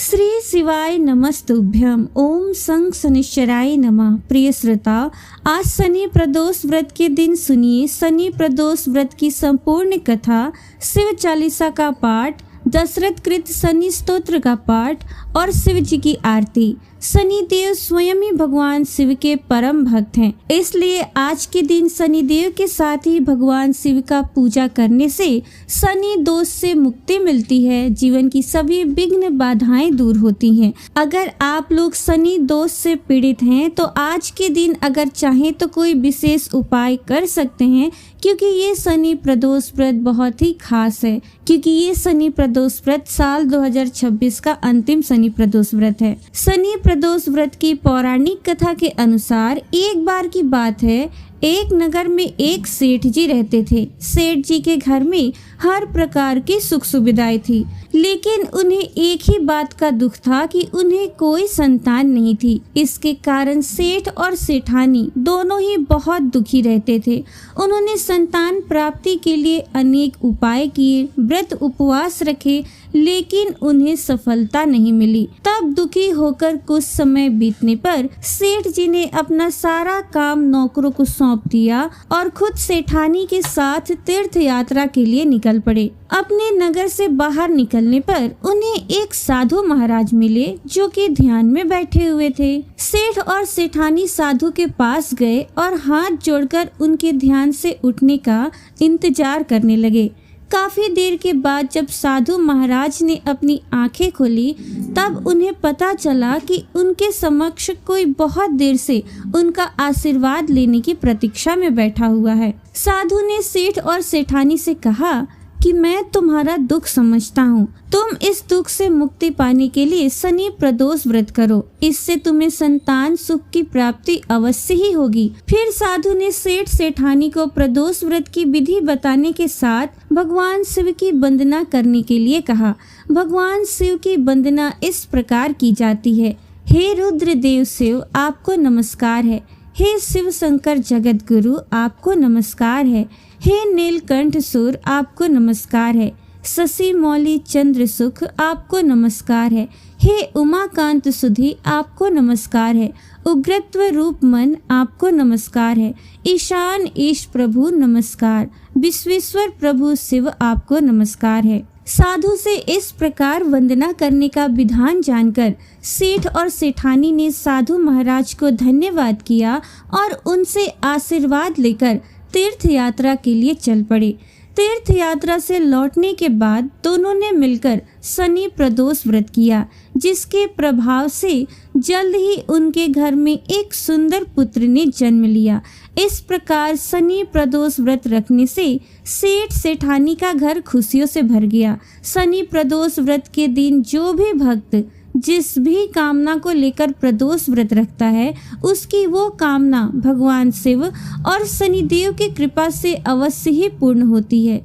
श्री शिवाय नमस्तुभ्यम। ओम संग शनिश्चराय नमः। प्रिय श्रोता, आज शनि प्रदोष व्रत के दिन सुनिए शनि प्रदोष व्रत की संपूर्ण कथा, शिव चालीसा का पाठ, दशरथ कृत शनि स्तोत्र का पाठ और शिव जी की आरती। शनि देव स्वयं ही भगवान शिव के परम भक्त हैं, इसलिए आज के दिन शनि देव के साथ ही भगवान शिव का पूजा करने से शनि दोष से मुक्ति मिलती है। जीवन की सभी विघ्न बाधाएं दूर होती हैं। अगर आप लोग शनि दोष से पीड़ित हैं तो आज के दिन अगर चाहें तो कोई विशेष उपाय कर सकते हैं, क्योंकि ये शनि प्रदोष व्रत बहुत ही खास है, क्योंकि ये शनि प्रदोष व्रत साल 2026 का अंतिम शनि प्रदोष व्रत है। शनि प्रदोष व्रत की पौराणिक कथा के अनुसार एक बार की बात है, एक नगर में एक सेठ जी रहते थे। सेठ जी के घर में हर प्रकार की सुख सुविधाएं थी, लेकिन उन्हें एक ही बात का दुख था कि उन्हें कोई संतान नहीं थी। इसके कारण सेठ और सेठानी दोनों ही बहुत दुखी रहते थे। उन्होंने संतान प्राप्ति के लिए अनेक उपाय किए, व्रत उपवास रखे, लेकिन उन्हें सफलता नहीं मिली। तब दुखी होकर कुछ समय बीतने पर सेठ जी ने अपना सारा काम नौकरों को सौंप दिया और खुद सेठानी के साथ तीर्थ यात्रा के लिए निकल पड़े। अपने नगर से बाहर निकलने पर उन्हें एक साधु महाराज मिले जो कि ध्यान में बैठे हुए थे। सेठ और सेठानी साधु के पास गए और हाथ जोड़कर उनके ध्यान से उठने का इंतजार करने लगे। काफी देर के बाद जब साधु महाराज ने अपनी आंखें खोली, तब उन्हें पता चला कि उनके समक्ष कोई बहुत देर से उनका आशीर्वाद लेने की प्रतीक्षा में बैठा हुआ है। साधु ने सेठ और सेठानी से कहा कि मैं तुम्हारा दुख समझता हूँ। तुम इस दुख से मुक्ति पाने के लिए शनि प्रदोष व्रत करो, इससे तुम्हें संतान सुख की प्राप्ति अवश्य ही होगी। फिर साधु ने सेठ सेठानी को प्रदोष व्रत की विधि बताने के साथ भगवान शिव की वंदना करने के लिए कहा। भगवान शिव की वंदना इस प्रकार की जाती है। हे रुद्र देव शिव, आपको नमस्कार है। हे शिव शंकर जगत गुरु, आपको नमस्कार है। हे नीलकंठ सुर, आपको नमस्कार है। शशि मौली चंद्र सुख, आपको नमस्कार है। हे उमाकांत सुधि, आपको नमस्कार है। उग्रत्व रूप मन, आपको नमस्कार है। ईशान ईश प्रभु नमस्कार। विश्वेश्वर प्रभु शिव, आपको नमस्कार है। साधु से इस प्रकार वंदना करने का विधान जानकर सेठ और सेठानी ने साधु महाराज को धन्यवाद किया और उनसे आशीर्वाद लेकर तीर्थ यात्रा के लिए चल पड़े। तीर्थ यात्रा से लौटने के बाद दोनों ने मिलकर शनि प्रदोष व्रत किया, जिसके प्रभाव से जल्द ही उनके घर में एक सुंदर पुत्र ने जन्म लिया। इस प्रकार शनि प्रदोष व्रत रखने से सेठ सेठानी का घर खुशियों से भर गया। शनि प्रदोष व्रत के दिन जो भी भक्त जिस भी कामना को लेकर प्रदोष व्रत रखता है, उसकी वो कामना भगवान शिव और शनिदेव की कृपा से अवश्य ही पूर्ण होती है।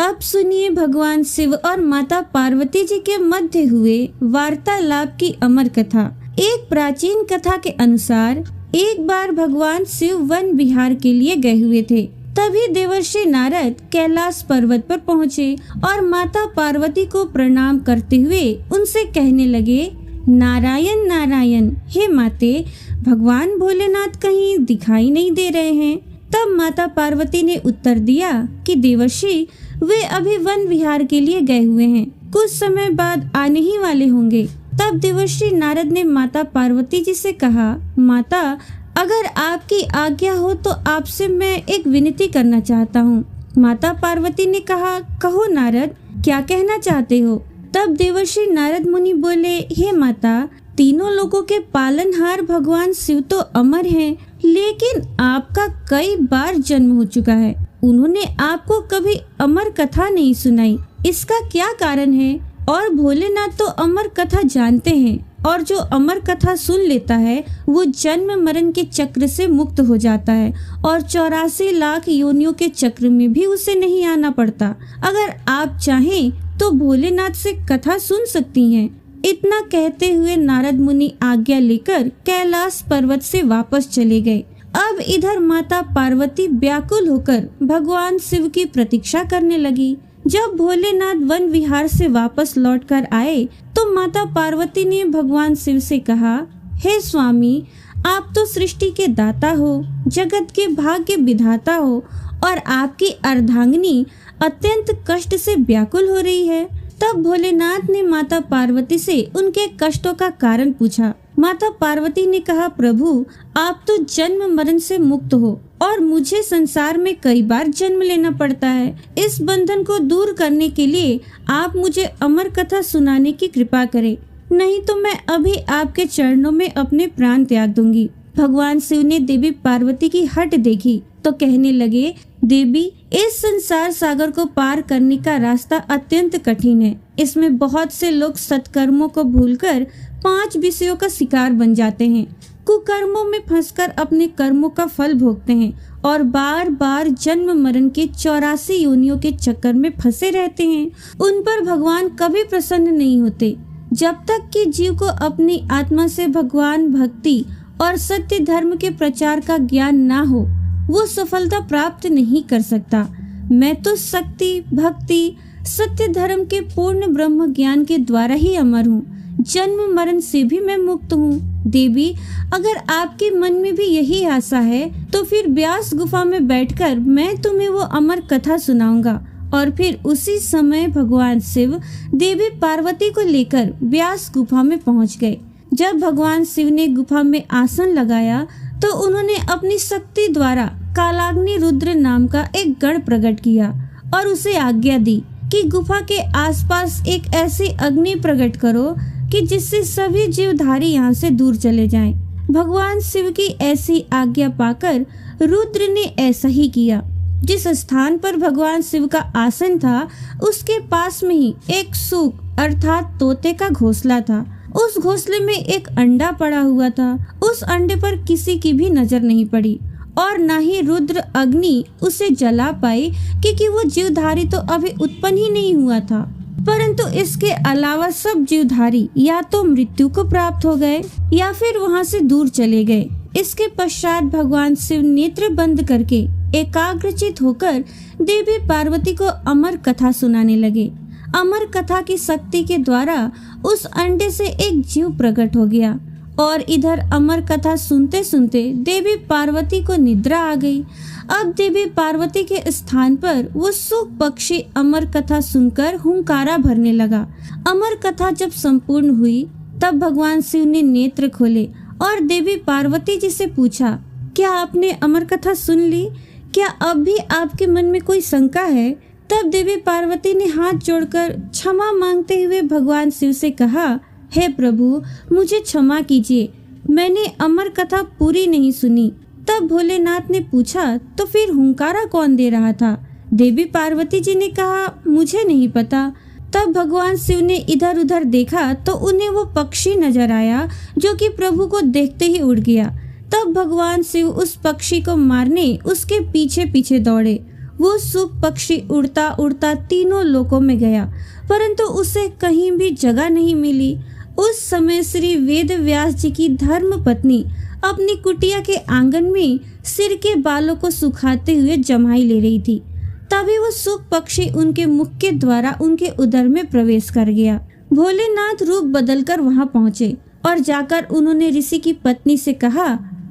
अब सुनिए भगवान शिव और माता पार्वती जी के मध्य हुए वार्तालाप की अमर कथा। एक प्राचीन कथा के अनुसार एक बार भगवान शिव वन विहार के लिए गए हुए थे। तभी देवर्षि नारद कैलाश पर्वत पर पहुँचे और माता पार्वती को प्रणाम करते हुए उनसे कहने लगे, नारायण नारायण, हे माते, भगवान भोलेनाथ कहीं दिखाई नहीं दे रहे हैं। तब माता पार्वती ने उत्तर दिया कि देवर्षि, वे अभी वन विहार के लिए गए हुए हैं, कुछ समय बाद आने ही वाले होंगे। तब देवर्षि नारद ने माता पार्वती जी से कहा, माता, अगर आपकी आज्ञा हो तो आपसे मैं एक विनती करना चाहता हूँ। माता पार्वती ने कहा, कहो नारद, क्या कहना चाहते हो? तब देवर्षि नारद मुनि बोले, हे माता, तीनों लोगों के पालनहार भगवान शिव तो अमर हैं, लेकिन आपका कई बार जन्म हो चुका है। उन्होंने आपको कभी अमर कथा नहीं सुनाई, इसका क्या कारण है? और भोलेनाथ तो अमर कथा जानते हैं, और जो अमर कथा सुन लेता है वो जन्म मरण के चक्र से मुक्त हो जाता है और 84 लाख योनियों के चक्र में भी उसे नहीं आना पड़ता। अगर आप चाहें तो भोलेनाथ से कथा सुन सकती हैं। इतना कहते हुए नारद मुनि आज्ञा लेकर कैलाश पर्वत से वापस चले गए। अब इधर माता पार्वती व्याकुल होकर भगवान शिव की प्रतीक्षा करने लगी। जब भोलेनाथ वन विहार से वापस लौटकर आए तो माता पार्वती ने भगवान शिव से कहा, हे स्वामी, आप तो सृष्टि के दाता हो, जगत के भाग्य विधाता हो और आपकी अर्धांगिनी अत्यंत कष्ट से व्याकुल हो रही है। तब भोलेनाथ ने माता पार्वती से उनके कष्टों का कारण पूछा। माता पार्वती ने कहा, प्रभु, आप तो जन्म मरण से मुक्त हो और मुझे संसार में कई बार जन्म लेना पड़ता है। इस बंधन को दूर करने के लिए आप मुझे अमर कथा सुनाने की कृपा करें, नहीं तो मैं अभी आपके चरणों में अपने प्राण त्याग दूंगी। भगवान शिव ने देवी पार्वती की हट देखी तो कहने लगे, देवी, इस संसार सागर को पार करने का रास्ता अत्यंत कठिन है। इसमें बहुत से लोग सत्कर्मों को भूलकर 5 विषयों का शिकार बन जाते हैं, कुकर्मों में फंसकर अपने कर्मों का फल भोगते हैं और बार बार जन्म मरण के 84 योनियों के चक्कर में फंसे रहते हैं। उन पर भगवान कभी प्रसन्न नहीं होते। जब तक कि जीव को अपनी आत्मा से भगवान भक्ति और सत्य धर्म के प्रचार का ज्ञान ना हो, वो सफलता प्राप्त नहीं कर सकता। मैं तो शक्ति, भक्ति, सत्य धर्म के पूर्ण ब्रह्म ज्ञान के द्वारा ही अमर हूँ। जन्म मरण से भी मैं मुक्त हूँ। देवी, अगर आपके मन में भी यही आशा है तो फिर व्यास गुफा में बैठकर मैं तुम्हें वो अमर कथा सुनाऊंगा। और फिर उसी समय भगवान शिव देवी पार्वती को लेकर व्यास गुफा में पहुंच गए। जब भगवान शिव ने गुफा में आसन लगाया तो उन्होंने अपनी शक्ति द्वारा कालाग्नि रुद्र नाम का एक गण प्रकट किया और उसे आज्ञा दी कि गुफा के आसपास एक ऐसी अग्नि प्रकट करो कि जिससे सभी जीवधारी यहाँ से दूर चले जाएं। भगवान शिव की ऐसी आज्ञा पाकर रुद्र ने ऐसा ही किया। जिस स्थान पर भगवान शिव का आसन था उसके पास में ही एक सूक अर्थात तोते का घोंसला था। उस घोंसले में एक अंडा पड़ा हुआ था। उस अंडे पर किसी की भी नजर नहीं पड़ी और ना ही रुद्र अग्नि उसे जला पाई, क्योंकि वो जीवधारी तो अभी उत्पन्न ही नहीं हुआ था। परंतु इसके अलावा सब जीवधारी या तो मृत्यु को प्राप्त हो गए या फिर वहां से दूर चले गए। इसके पश्चात भगवान शिव नेत्र बंद करके एकाग्रचित होकर देवी पार्वती को अमर कथा सुनाने लगे। अमर कथा की शक्ति के द्वारा उस अंडे से एक जीव प्रकट हो गया और इधर अमर कथा सुनते सुनते देवी पार्वती को निद्रा आ गई। अब देवी पार्वती के स्थान पर वो सूक पक्षी अमर कथा सुनकर हुंकारा भरने लगा। अमर कथा जब संपूर्ण हुई तब भगवान शिव ने नेत्र खोले और देवी पार्वती जी से पूछा, क्या आपने अमर कथा सुन ली? क्या अब भी आपके मन में कोई शंका है? तब देवी पार्वती ने हाथ जोड़कर क्षमा मांगते हुए भगवान शिव से कहा, हे प्रभु, मुझे क्षमा कीजिए, मैंने अमर कथा पूरी नहीं सुनी। तब भोलेनाथ ने पूछा, तो फिर हुंकारा कौन दे रहा था? देवी पार्वती जी ने कहा, मुझे नहीं पता। तब भगवान शिव ने इधर उधर देखा तो उन्हें वो पक्षी नजर आया जो कि प्रभु को देखते ही उड़ गया। तब भगवान शिव उस पक्षी को मारने उसके पीछे पीछे दौड़े। वो सूक पक्षी उड़ता उड़ता तीनों लोकों में गया, परंतु उसे कहीं भी जगह नहीं मिली। उस समय श्री वेद व्यास जी की धर्म पत्नी अपनी कुटिया के आंगन में सिर के बालों को सुखाते हुए जमाई ले रही थी। तभी वो सूक पक्षी उनके मुख के द्वारा उनके उदर में प्रवेश कर गया। भोलेनाथ रूप बदलकर वहां पहुंचे और जाकर उन्होंने ऋषि की पत्नी से कहा,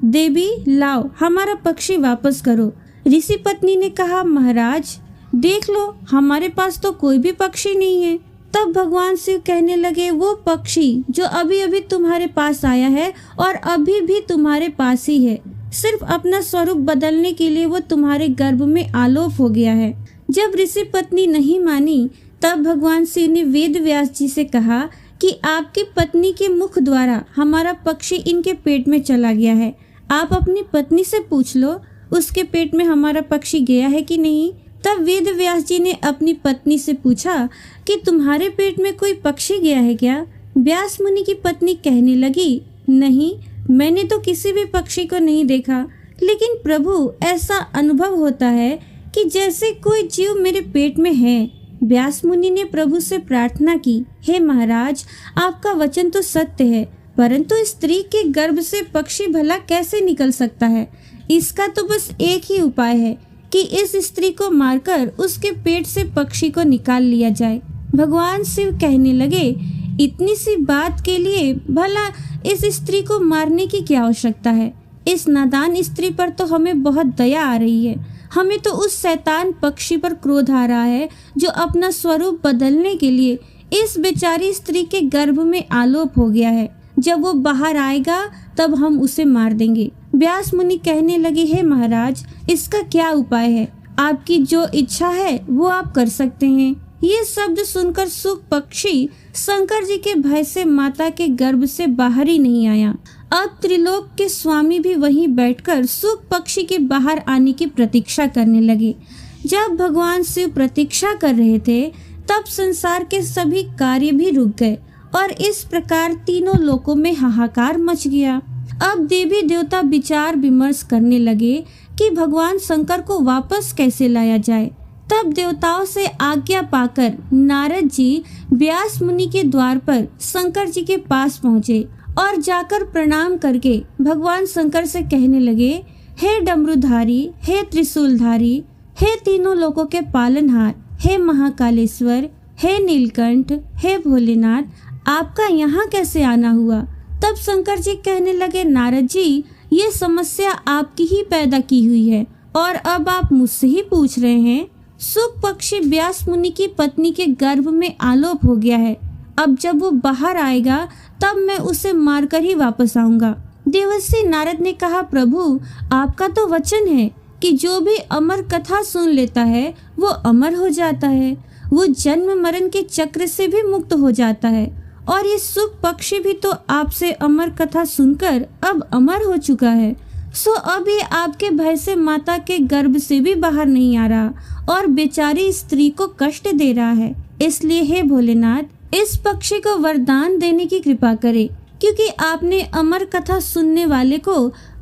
देवी लाओ, हमारा पक्षी वापस करो। ऋषि पत्नी ने कहा, महाराज देख लो, हमारे पास तो कोई भी पक्षी नहीं है। तब भगवान शिव कहने लगे, वो पक्षी जो अभी अभी तुम्हारे पास आया है और अभी भी तुम्हारे पास ही है, सिर्फ अपना स्वरूप बदलने के लिए वो तुम्हारे गर्भ में आलोप हो गया है। जब ऋषि पत्नी नहीं मानी तब भगवान शिव ने वेद व्यास जी से कहा कि आपकी पत्नी के मुख द्वारा हमारा पक्षी इनके पेट में चला गया है। आप अपनी पत्नी से पूछ लो उसके पेट में हमारा पक्षी गया है कि नहीं। तब वेद व्यास जी ने अपनी पत्नी से पूछा कि तुम्हारे पेट में कोई पक्षी गया है क्या? व्यास मुनि की पत्नी कहने लगी, नहीं, मैंने तो किसी भी पक्षी को नहीं देखा, लेकिन प्रभु ऐसा अनुभव होता है कि जैसे कोई जीव मेरे पेट में है। व्यास मुनि ने प्रभु से प्रार्थना की, हे महाराज, आपका वचन तो सत्य है, परंतु स्त्री के गर्भ से पक्षी भला कैसे निकल सकता है? इसका तो बस एक ही उपाय है, कि इस स्त्री को मारकर उसके पेट से पक्षी को निकाल लिया जाए। भगवान शिव कहने लगे, इतनी सी बात के लिए भला इस स्त्री को मारने की क्या आवश्यकता है? इस नादान स्त्री पर तो हमें बहुत दया आ रही है। हमें तो उस शैतान पक्षी पर क्रोध आ रहा है जो अपना स्वरूप बदलने के लिए इस बेचारी स्त्री के गर्भ में आलोप हो गया है। जब वो बाहर आएगा तब हम उसे मार देंगे। व्यास मुनि कहने लगे, हे महाराज, इसका क्या उपाय है? आपकी जो इच्छा है वो आप कर सकते हैं। ये शब्द सुनकर सुख पक्षी शंकर जी के भय से माता के गर्भ से बाहर ही नहीं आया। अब त्रिलोक के स्वामी भी वहीं बैठकर सुख पक्षी के बाहर आने की प्रतीक्षा करने लगे। जब भगवान शिव प्रतीक्षा कर रहे थे तब संसार के सभी कार्य भी रुक गए और इस प्रकार तीनों लोकों में हाहाकार मच गया। अब देवी देवता विचार विमर्श करने लगे कि भगवान शंकर को वापस कैसे लाया जाए। तब देवताओं से आज्ञा पाकर नारद जी व्यास मुनि के द्वार पर शंकर जी के पास पहुँचे और जाकर प्रणाम करके भगवान शंकर से कहने लगे, हे डमरूधारी, हे त्रिशूलधारी, हे तीनों लोकों के पालनहार, हे महाकालेश्वर, हे नीलकंठ, हे भोलेनाथ, आपका यहाँ कैसे आना हुआ? तब शंकर जी कहने लगे, नारद जी, ये समस्या आपकी ही पैदा की हुई है और अब आप मुझसे ही पूछ रहे हैं। सुख पक्षी व्यास मुनि की पत्नी के गर्भ में आलोप हो गया है। अब जब वो बाहर आएगा तब मैं उसे मारकर ही वापस आऊंगा। देवर्षि नारद ने कहा, प्रभु, आपका तो वचन है कि जो भी अमर कथा सुन लेता है वो अमर हो जाता है, वो जन्म मरण के चक्र से भी मुक्त हो जाता है। और ये सुख पक्षी भी तो आपसे अमर कथा सुनकर अब अमर हो चुका है। सो अब ये आपके भय से माता के गर्भ से भी बाहर नहीं आ रहा और बेचारी स्त्री को कष्ट दे रहा है। इसलिए हे भोलेनाथ, इस पक्षी को वरदान देने की कृपा करें, क्योंकि आपने अमर कथा सुनने वाले को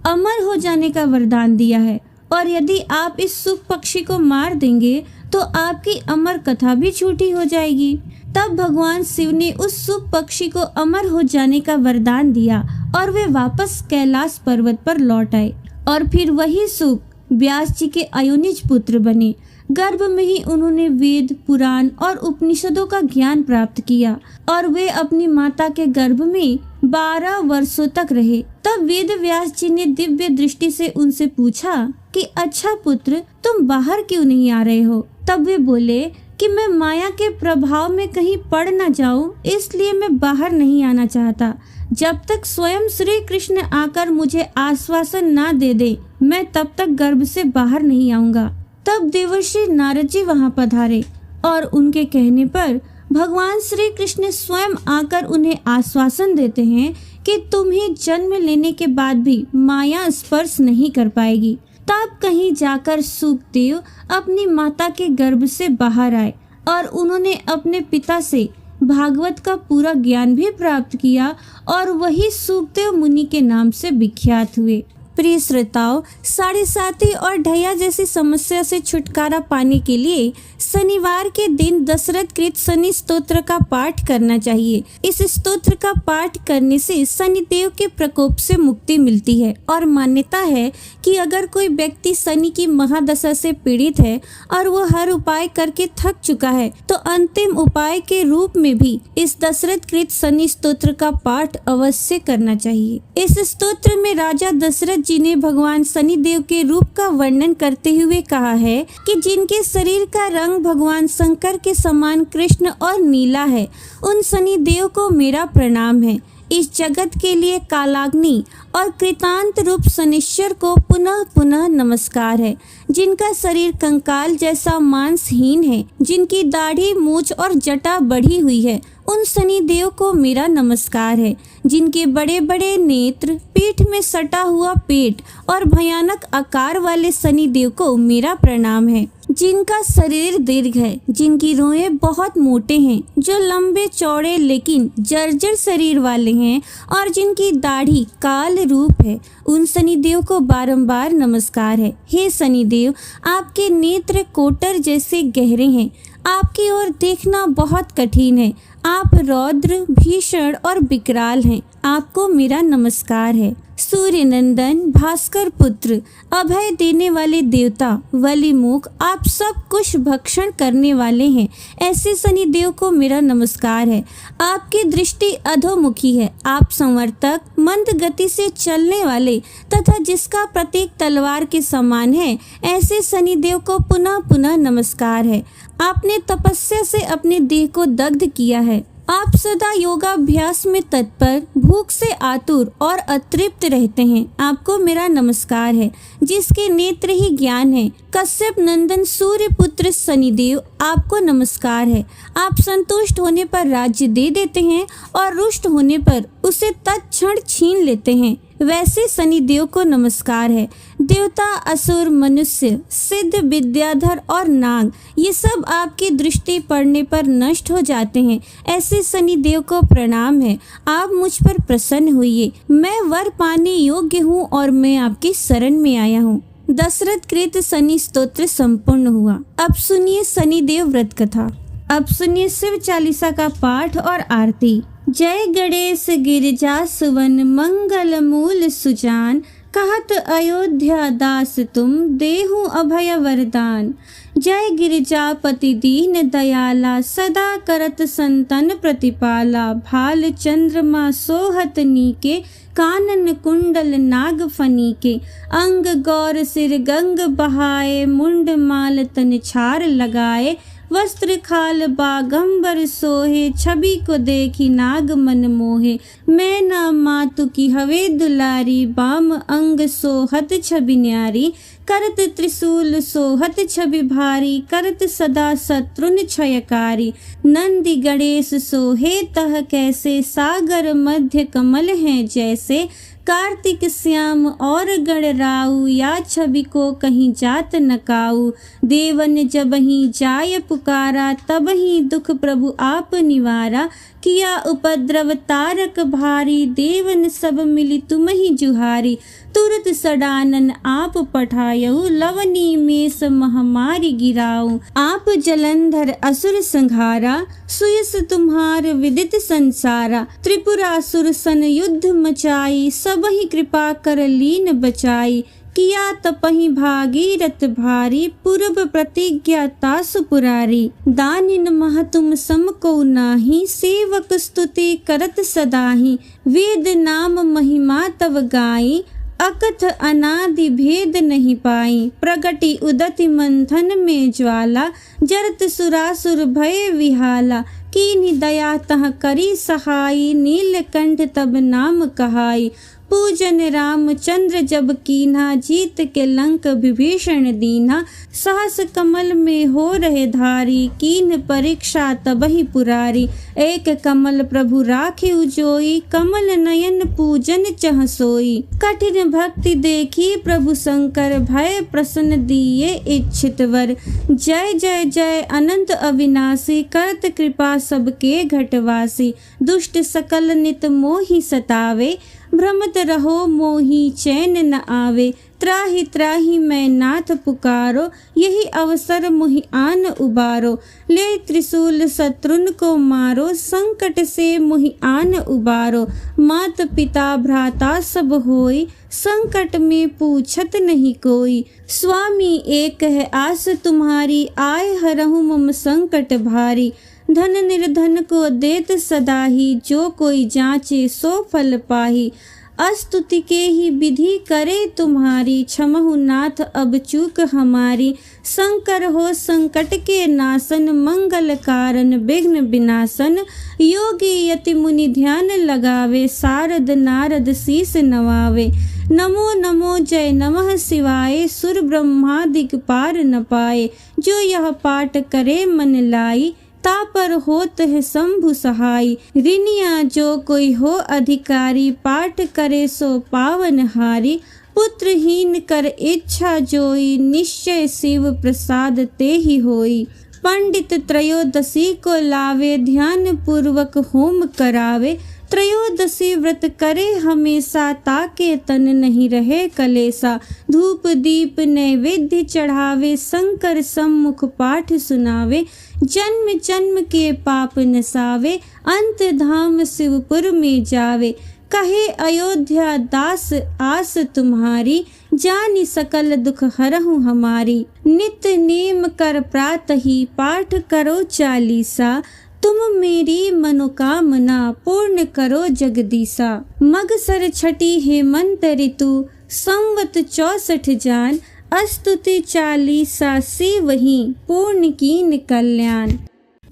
अमर हो जाने का वरदान दिया है। और यदि आप इस सुख पक्षी को मार देंगे तो आपकी अमर कथा भी झूठी हो जाएगी। तब भगवान शिव ने उस सुख पक्षी को अमर हो जाने का वरदान दिया और वे वापस कैलाश पर्वत पर लौट आए। और फिर वही सुख व्यास जी के अयोनिज पुत्र बने। गर्भ में ही उन्होंने वेद, पुराण और उपनिषदों का ज्ञान प्राप्त किया और वे अपनी माता के गर्भ में 12 वर्षों तक रहे। तब वेद व्यास जी ने दिव्य दृष्टि से उनसे पूछा कि अच्छा पुत्र, तुम बाहर क्यों नहीं आ रहे हो? तब वे बोले कि मैं माया के प्रभाव में कहीं पड़ न जाऊं, इसलिए मैं बाहर नहीं आना चाहता। जब तक स्वयं श्री कृष्ण आकर मुझे आश्वासन ना दे दे, मैं तब तक गर्भ से बाहर नहीं आऊंगा। तब देवर्षि नारद जी वहां पधारे और उनके कहने पर भगवान श्री कृष्ण स्वयं आकर उन्हें आश्वासन देते हैं कि तुम्हें जन्म लेने के बाद भी माया स्पर्श नहीं कर पाएगी। तब कहीं जाकर सुखदेव अपनी माता के गर्भ से बाहर आए और उन्होंने अपने पिता से भागवत का पूरा ज्ञान भी प्राप्त किया और वही सुखदेव मुनि के नाम से विख्यात हुए। प्रिय श्रोताओ, साढ़े साती और ढैया जैसी समस्या से छुटकारा पाने के लिए शनिवार के दिन दशरथ कृत शनि स्तोत्र का पाठ करना चाहिए। इस स्तोत्र का पाठ करने से शनिदेव के प्रकोप से मुक्ति मिलती है और मान्यता है कि अगर कोई व्यक्ति शनि की महादशा से पीड़ित है और वो हर उपाय करके थक चुका है तो अंतिम उपाय के रूप में भी इस दशरथ कृत शनि स्तोत्र का पाठ अवश्य करना चाहिए। इस स्तोत्र में राजा दशरथ जी ने भगवान शनिदेव के रूप का वर्णन करते हुए कहा है कि जिनके शरीर का रंग भगवान शंकर के समान कृष्ण और नीला है, उन शनिदेव को मेरा प्रणाम है। इस जगत के लिए कालाग्नि और कृतांत रूप शनिश्चर को पुनः पुनः नमस्कार है। जिनका शरीर कंकाल जैसा मांसहीन है, जिनकी दाढ़ी, मूछ और जटा बढ़ी हुई है, उन शनिदेव को मेरा नमस्कार है। जिनके बड़े बड़े नेत्र, पीठ में सटा हुआ पेट और भयानक आकार वाले शनिदेव को मेरा प्रणाम है। जिनका शरीर दीर्घ है, जिनकी रोएं बहुत मोटे हैं, जो लंबे चौड़े लेकिन जर्जर शरीर वाले हैं और जिनकी दाढ़ी काल रूप है, उन शनिदेव को बारंबार नमस्कार है। हे शनिदेव, आपके नेत्र कोटर जैसे गहरे हैं, आपकी ओर देखना बहुत कठिन है, आप रौद्र, भीषण और विकराल हैं। आपको मेरा नमस्कार है। सूर्य नंदन, भास्कर पुत्र, अभय देने वाले देवता, वलिमुख, आप सब कुछ भक्षण करने वाले हैं। ऐसे शनिदेव को मेरा नमस्कार है। आपकी दृष्टि अधोमुखी है। आप संवर्तक, मंद गति से चलने वाले तथा जिसका प्रतीक तलवार के समान है, ऐसे शनिदेव को पुनः पुनः नमस्कार है। आपने तपस्या से अपने देह को दग्ध किया है। आप सदा योगाभ्यास में तत्पर, भूख से आतुर और अतृप्त रहते हैं। आपको मेरा नमस्कार है। जिसके नेत्र ही ज्ञान है, कश्यप नंदन सूर्य पुत्र शनिदेव, आपको नमस्कार है। आप संतुष्ट होने पर राज्य दे देते हैं और रुष्ट होने पर उसे तत्क्षण छीन लेते हैं। वैसे शनिदेव को नमस्कार है। देवता, असुर, मनुष्य, सिद्ध, विद्याधर और नाग, ये सब आपकी दृष्टि पड़ने पर नष्ट हो जाते हैं। ऐसे शनिदेव को प्रणाम है। आप मुझ पर प्रसन्न होइए। मैं वर पाने योग्य हूँ और मैं आपकी शरण में आया हूँ। दशरथ कृत शनि स्तोत्र संपूर्ण हुआ। अब सुनिए शनिदेव व्रत कथा। अब सुनिए शिव चालीसा का पाठ और आरती। जय गणेश गिरिजा सुवन, मंगल मूल सुजान, कहत अयोध्या दास तुम, देहु अभय वरदान। जय गिरिजापति दीन दयाला, सदा करत संतन प्रतिपाला। भाल चंद्रमा सोहत नीके, कानन कुंडल नाग फनीके। अंग गौर सिर गंग बहाए, मुंड माल तन छार लगाए। वस्त्र खाल बागंबर सोहे, छवि को देखी नाग मन मोहे। मैना मातु की हवे दुलारी, बाम अंग सोहत छवि न्यारी। करत त्रिशूल सोहत छवि भारी, करत सदा शत्रुन क्षयकारी। नंदी गणेश सोहे तह कैसे, सागर मध्य कमल हैं जैसे। कार्तिक श्याम और गणराऊ, या छवि को कहीं जात न काऊ। देवन जब ही जाय पुकारा, तब ही दुख प्रभु आप निवारा। किया उपद्रव तारक भारी, देवन सब मिली तुम ही जुहारी। तुरत सडानन आप पठायऊ, लवनी मेष महामारी गिराऊ। आप जलंधर असुर संहारा, सुयस तुम्हार विदित संसारा। त्रिपुरासुर सन युद्ध मचाई, सब ही कृपा कर लीन बचाई। किया तपहि भागीरथ भारी, पूर्व प्रतिज्ञा तासु पुरारी। दानिन मह तुम सम को नाही, सेवक स्तुति करत सदाही। वेद नाम महिमा तव गाई, अकथ अनादि भेद नहीं पाई। प्रगति उदति मंथन में ज्वाला, जरत सुरासुर भय विहाला। कीन्ही दया तह करी सहाई, नीलकंठ तब नाम कहाई। पूजन रामचंद्र जब कीन्हा, जीत के लंक विभीषण दीन्हा। सहस कमल में हो रहे धारी, कीन्ह परीक्षा तबहि पुरारी। एक कमल प्रभु राखे उजोई, कमल नयन पूजन चह सोई। कठिन भक्ति देखी प्रभु शंकर, भय प्रसन्न दिए इच्छित वर। जय जय जय अनंत अविनाशी, करत कृपा सबके घटवासी। दुष्ट सकल नित मोहि सतावे, भ्रमत रहो मोहि चैन न आवे। त्राहि त्राहि मैं नाथ पुकारो, यही अवसर मोहि आन उबारो। ले त्रिशूल शत्रुन को मारो, संकट से मोहि आन उबारो। मात पिता भ्राता सब होई, संकट में पूछत नहीं कोई। स्वामी एक है आस तुम्हारी, आए हरहु मम संकट भारी। धन निर्धन को देत सदा ही, जो कोई जांचे सो फल पाही। अस्तुति के ही विधि करे तुम्हारी, क्षमहु नाथ अब चूक हमारी। शंकर हो संकट के नाशन, मंगल कारण विघ्न विनाशन। योगी यति मुनि ध्यान लगावे, सारद नारद शीस नवावे। नमो नमो जय नमः शिवाय, सुर ब्रह्मादिक पार न पाए। जो यह पाठ करे मन लाई, तापर होत है शंभु सहाय। ऋणिया जो कोई हो अधिकारी, पाठ करे सो पावन हारी। पुत्रहीन कर इच्छा जोई, निश्चय शिव प्रसाद ते ही होई। पंडित त्रयोदशी को लावे, ध्यान पूर्वक होम करावे। त्रयोदशी व्रत करे हमेशा, ताके तन नहीं रहे कलेसा। धूप दीप नैवेद्य चढ़ावे, शंकर सम्मुख पाठ सुनावे। जन्म जन्म के पाप नसावे, अंत धाम शिवपुर में जावे। कहे अयोध्या दास आस तुम्हारी, जानी सकल दुख हरहु हमारी। नित्य नेम कर प्रातः ही पाठ करो चालीसा, तुम मेरी मनोकामना पूर्ण करो जगदीसा। मगसर छठी हेमंत ऋतु, संवत 64 जान। अस्तुति चालीसा से वही, पूर्ण कीन कल्याण।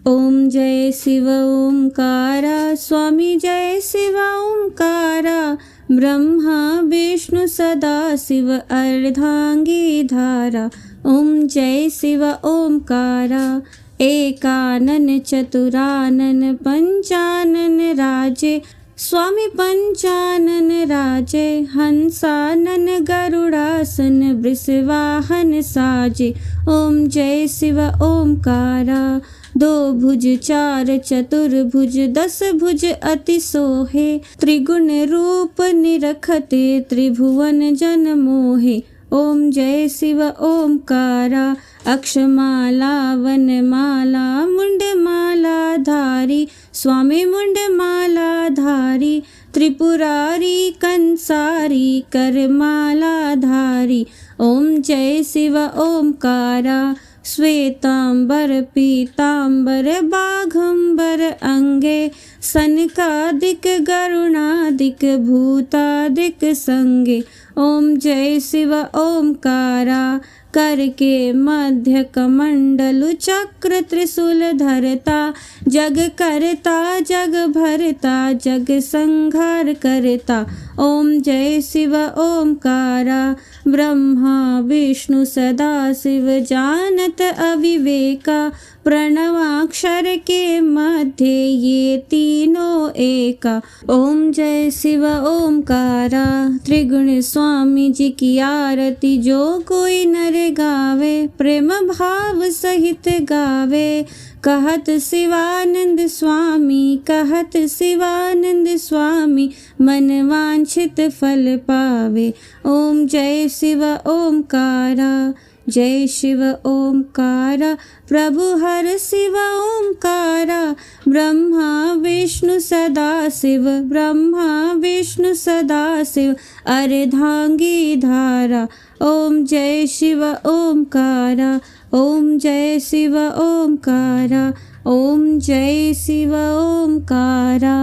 ओम जय शिव ओंकारा, स्वामी जय शिव ओंकारा। ब्रह्मा विष्णु सदा शिव, अर्धांगी धारा। ओम जय शिव ओंकारा। एकानन चतुरानन पंचानन राजे, स्वामी पंचानन राजे। हंसानन गरुड़ासन, वृषवाहन साजे। ओम जय शिव ओंकारा। दो भुज चार चतुर्भुज, 10 भुज अति सोहे। त्रिगुण रूप निरखते, त्रिभुवन जन मोहे। ओम जय शिव ओंकारा। अक्षमाला वनमाला, मुंडमाला धारी। स्वामी मुंडमाला धारी। त्रिपुरारी कंसारी, करमाला धारी। ओम जय शिव ओंकारा। श्वेतांबर पीतांबर, बाघंबर अंगे। सनकादिक गरुणादिक, भूतादिक संगे। ओम जय शिव ओंकारा। कर के मध्य कमंडलु, चक्र त्रिशूल धरता। जग करता जग भरता, जग संहार करता। ओम जय शिव ओंकारा। ब्रह्मा विष्णु सदा शिव, जानत अविवेका। प्रणवाक्षर के मध्य, ये तीनों एका। ओम जय शिव ओंकारा। त्रिगुण स्वामी जी की आरती, जो कोई नर गावे। प्रेम भाव सहित गावे, कहत शिवानंद स्वामी। कहत शिवानंद स्वामी, मन वांछित फल पावे। ओम जय शिव ओंकारा। जय शिव ओंकारा। प्रभु हर शिव ओंकारा। ब्रह्मा विष्णु सदा शिव, ब्रह्मा विष्णु सदा शिव। अर्धांगी धारा। ओम जय शिव ओंकारा। ओम जय शिव ओंकारा। ओम जय शिव ओंकारा।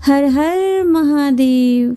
हर हर महादेव।